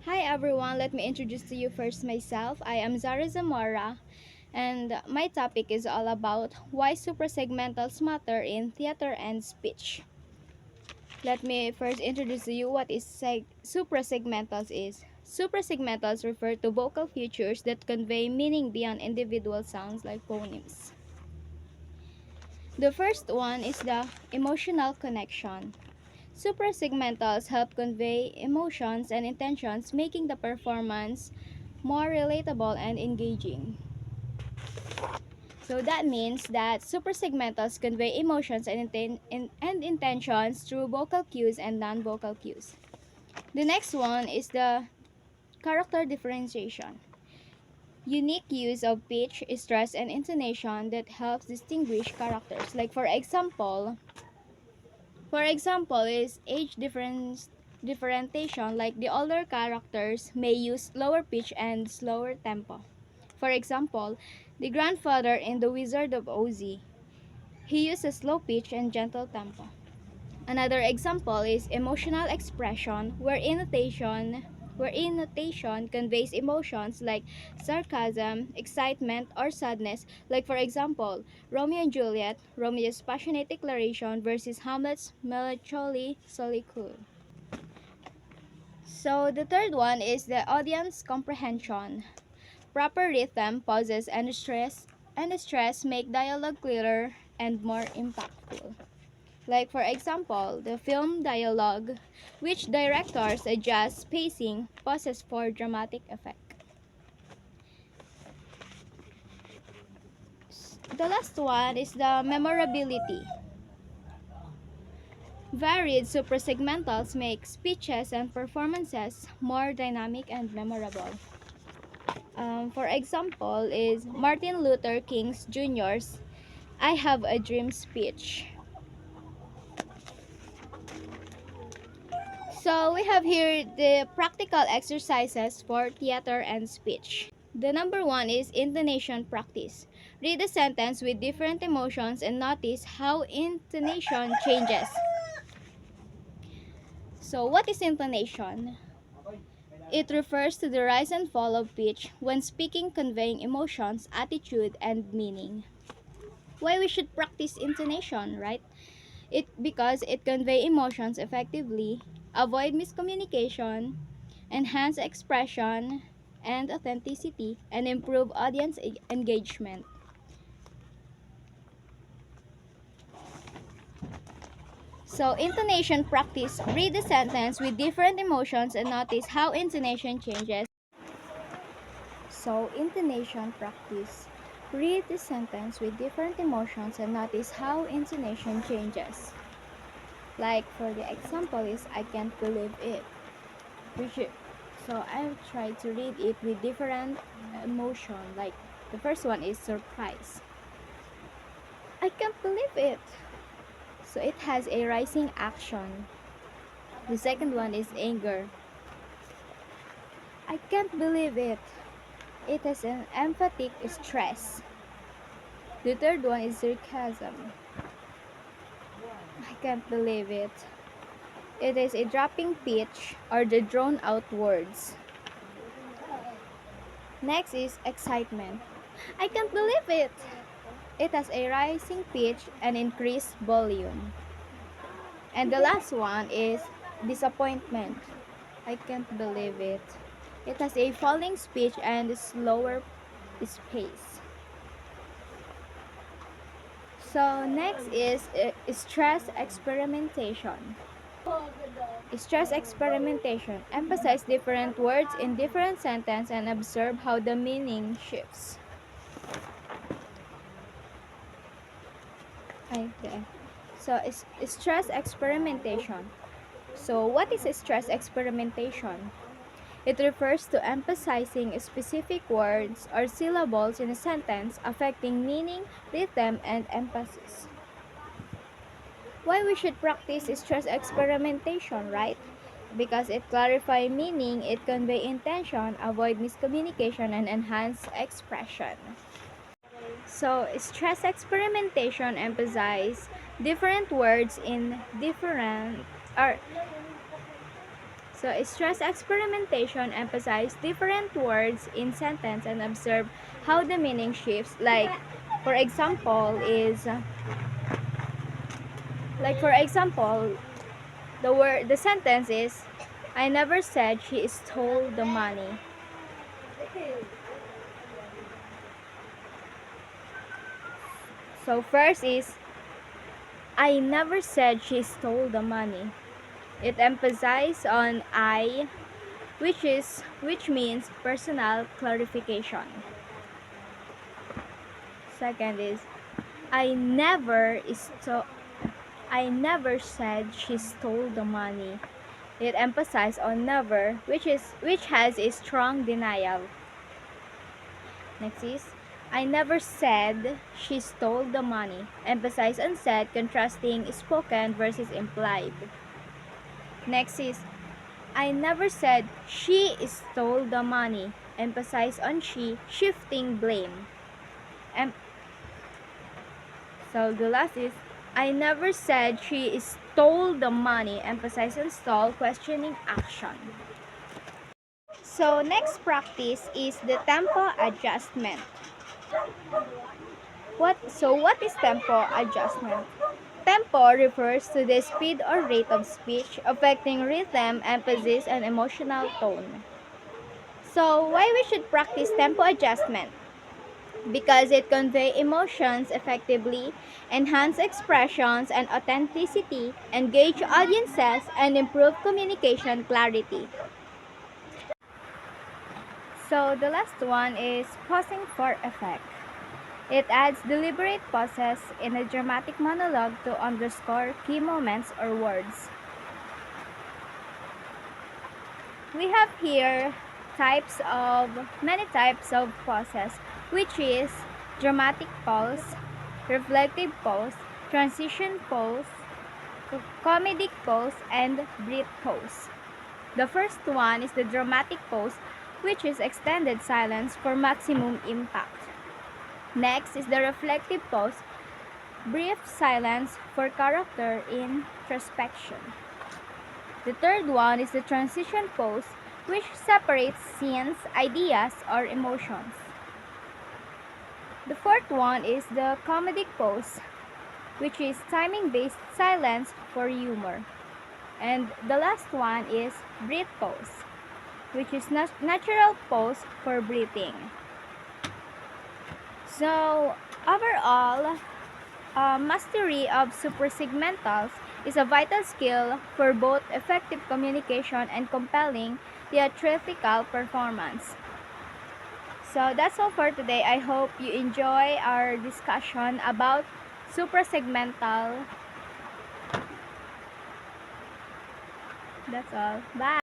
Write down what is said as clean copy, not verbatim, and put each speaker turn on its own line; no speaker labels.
Hi everyone, let me introduce to you first myself. I am Zamora, and my topic is all about why suprasegmentals matter in theater and speech. Let me first introduce to you what suprasegmentals is. Suprasegmentals refer to vocal features that convey meaning beyond individual sounds like phonemes. The first one is the emotional connection. Suprasegmentals help convey emotions and intentions, making the performance more relatable and engaging. So that means that suprasegmentals convey emotions and intentions through vocal cues and non-vocal cues. The next one is the character differentiation. Unique use of pitch, stress, and intonation that helps distinguish characters. Like for example, is age differentiation, like the older characters may use lower pitch and slower tempo. For example, the grandfather in The Wizard of Oz, he uses slow pitch and gentle tempo. Another example is emotional expression, where notation conveys emotions like sarcasm, excitement, or sadness. Like for example, Romeo and Juliet, Romeo's passionate declaration versus Hamlet's melancholy solitude. So the third one is the audience comprehension. Proper rhythm, pauses, and stress make dialogue clearer and more impactful. Like for example, the film dialogue, which directors adjust pacing, pauses for dramatic effect. The last one is the memorability. Varied suprasegmentals make speeches and performances more dynamic and memorable. For example, is Martin Luther King Jr.'s "I Have a Dream" speech. So we have here the practical exercises for theater and speech. The number one is intonation practice. Read a sentence with different emotions and notice how intonation changes. So what is intonation? It refers to the rise and fall of pitch when speaking, conveying emotions, attitude, and meaning. Why we should practice intonation, right? Because it convey emotions effectively, avoid miscommunication, enhance expression and authenticity, and improve audience engagement. So, intonation practice. Read the sentence with different emotions and notice how intonation changes. So, intonation practice. Read the sentence with different emotions and notice how intonation changes. Like for the example is I can't believe it. So I've tried to read it with different emotion. Like the first one is surprise. I can't believe it. So it has a rising action. The second one is anger. I can't believe it. It has an emphatic stress. The third one is sarcasm. I can't believe it. It is a dropping pitch or the drawn out words. Next is excitement. I can't believe it. It has a rising pitch and increased volume. And the last one is disappointment. I can't believe it. It has a falling speech and slower pace. So next is stress experimentation. Stress experimentation. Emphasize different words in different sentences and observe how the meaning shifts. Okay. So stress experimentation. So what is stress experimentation? It refers to emphasizing specific words or syllables in a sentence affecting meaning, rhythm, and emphasis. Why we should practice stress experimentation, right? Because it clarifies meaning, it convey intention, avoid miscommunication, and enhance expression. So, stress experimentation emphasize different words in different or So stress experimentation emphasizes different words in sentence and observe how the meaning shifts. For example, is like for example, the sentence is, I never said she stole the money. So first is, I never said she stole the money. It emphasizes on I, which means personal clarification. Second is, I never I never said she stole the money. It emphasizes on never, which has a strong denial. Next is, I never said she stole the money. Emphasize on said, contrasting spoken versus implied. Next is, I never said she stole the money. Emphasize on she, shifting blame. Em- so the last is, I never said she stole the money. Emphasize on stole, questioning action. So next practice is the tempo adjustment. What is tempo adjustment? Tempo refers to the speed or rate of speech, affecting rhythm, emphasis, and emotional tone. So why we should practice tempo adjustment? Because it conveys emotions effectively, enhance expressions and authenticity, engage audiences, and improve communication clarity. So the last one is pausing for effect. It adds deliberate pauses in a dramatic monologue to underscore key moments or words. We have here many types of pauses, which is dramatic pause, reflective pause, transition pause, comedic pause, and brief pause. The first one is the dramatic pause, which is extended silence for maximum impact. Next is the reflective pause, brief silence for character introspection. The third one is the transition pause, which separates scenes, ideas, or emotions. The fourth one is the comedic pause, which is timing-based silence for humor. And the last one is breath pause, which is natural pause for breathing. So overall, mastery of suprasegmentals is a vital skill for both effective communication and compelling theatrical performance. So that's all for today. I hope you enjoy our discussion about suprasegmental. That's all. Bye!